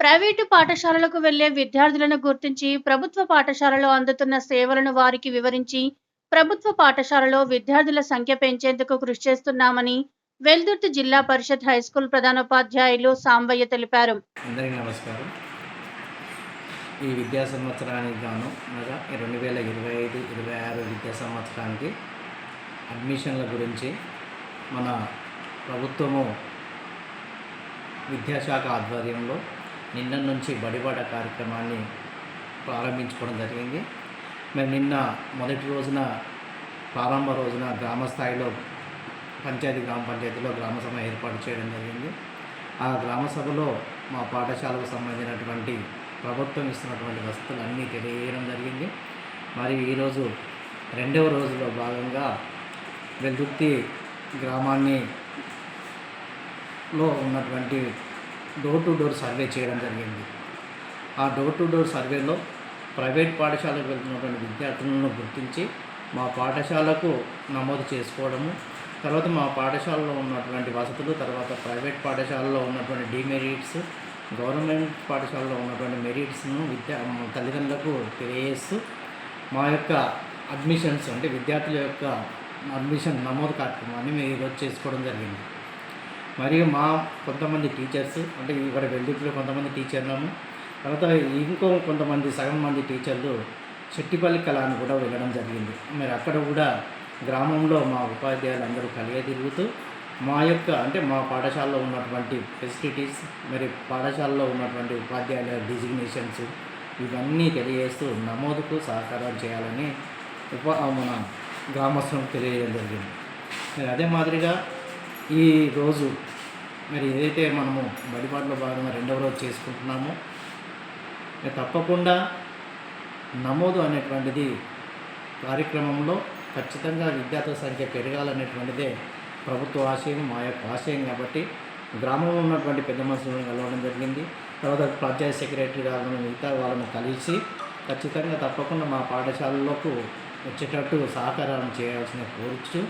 Private పాఠశాలలకు వెళ్లే విద్యార్థులను గుర్తించి, ప్రభుత్వ పాఠశాలలో అందుతున్న సేవలను వారికి వివరించి, ప్రభుత్వ పాఠశాలలో విద్యార్థుల సంఖ్య పెంచేందుకు కృషి చేస్తున్నామని వెల్దుర్తి జిల్లా పరిషత్ హైస్కూల్ ప్రధానోపాధ్యాయులు సాంబయ్య తెలిపారు. అందరికీ నమస్కారం. ఈ విద్యా సంవత్సరానికి గాను అనగా 2025-26 విద్యా సంవత్సరానికి అడ్మిషన్ల గురించి మన ప్రభుత్వము విద్యాశాఖ ఆధ్వర్యంలో నిన్న నుంచి బడిబాట కార్యక్రమాన్ని ప్రారంభించుకోవడం జరిగింది. మరి నిన్న మొదటి రోజున ప్రారంభ రోజున గ్రామ స్థాయిలో గ్రామ పంచాయతీలో గ్రామ సభ ఏర్పాటు చేయడం జరిగింది. ఆ గ్రామ సభలో మా పాఠశాలకు సంబంధించినటువంటి ప్రభుత్వం ఇస్తున్నటువంటి వసతులన్నీ తెలియజేయడం జరిగింది. మరి ఈరోజు రెండవ రోజులో భాగంగా వెల్దుర్తి గ్రామాల్లో ఉన్నటువంటి డోర్ టు డోర్ సర్వే చేయడం జరిగింది. ఆ డోర్ టు డోర్ సర్వేలో ప్రైవేట్ పాఠశాలకు వెళ్తున్నటువంటి విద్యార్థులను గుర్తించి మా పాఠశాలకు నమోదు చేసుకోవడము, తర్వాత మా పాఠశాలలో ఉన్నటువంటి వసతులు, తర్వాత ప్రైవేట్ పాఠశాలలో ఉన్నటువంటి డిమెరిట్స్, గవర్నమెంట్ పాఠశాలలో ఉన్నటువంటి మెరిట్స్ను తల్లిదండ్రులకు తెలియజేస్తూ మా యొక్క అడ్మిషన్స్ అంటే విద్యార్థుల యొక్క అడ్మిషన్ నమోదు కార్యక్రమాన్ని మేము ఈరోజు చేసుకోవడం జరిగింది. మరియు మా కొంతమంది టీచర్స్ అంటే ఇక్కడ వెల్దుర్తిలో కొంతమంది టీచర్లను, తర్వాత కొంతమంది సగం మంది టీచర్లు చెట్టిపల్లి కళాన్ని కూడా వెళ్ళడం జరిగింది. మరి అక్కడ కూడా గ్రామంలో మా ఉపాధ్యాయులు అందరూ కలిగే తిరుగుతూ మా యొక్క అంటే మా పాఠశాలలో ఉన్నటువంటి ఫెసిలిటీస్, మరి పాఠశాలలో ఉన్నటువంటి ఉపాధ్యాయుల డిజిగ్నేషన్స్ ఇవన్నీ తెలియజేస్తూ నమోదుకు సహకారం చేయాలని మన గ్రామస్తులకు తెలియజేయడం జరిగింది. మరి అదే మాదిరిగా ఈరోజు మరి ఏదైతే మనము బడిబాటలో భాగంగా రెండవ రోజు చేసుకుంటున్నామో తప్పకుండా నమోదు అనేటువంటిది కార్యక్రమంలో ఖచ్చితంగా విద్యార్థుల సంఖ్య పెరగాలనేటువంటిదే ప్రభుత్వ ఆశయం, మా యొక్క ఆశయం. కాబట్టి గ్రామంలో ఉన్నటువంటి పెద్ద మనుషులను కలవడం జరిగింది. తర్వాత పంచాయత్ సెక్రటరీ గారు మిగతా వాళ్ళని కలిసి ఖచ్చితంగా తప్పకుండా మా పాఠశాలలకు వచ్చేటట్టు సహకారం చేయాల్సిన కోరుచు